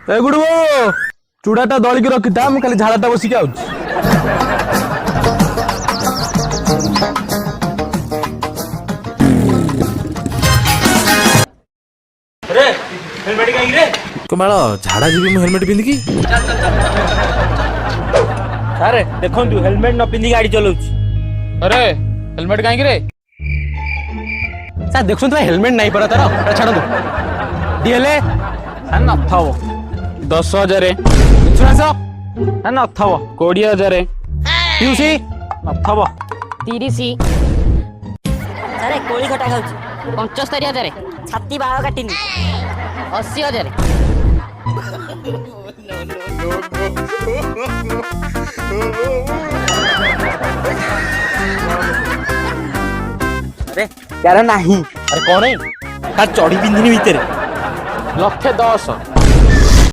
ए गुडू चूड़ाटा दलिकी रखिथा मु खाली झाड़ाटा बसिक आउची। हेलमेट कहीं रे कमाल झाड़ा जीवी मु हेलमेट पिंधिकी सारे देखंतु हेलमेट न पिंधि गाड़ी चलाउची। अरे हेलमेट कहीं रे सर देखु हेलमेट नहीं पड़ा तार छाड़ दिले नथव 10,000 इन्शुरांस नथव 20,000 पीयूसी नथव 30 अरे कोली खटा खाऊची 75,000 छाती बाळ काटिनी 80,000 अरे यार नहीं अरे कौन है का चढ़ी पिंधिनी भीतर 1,10,000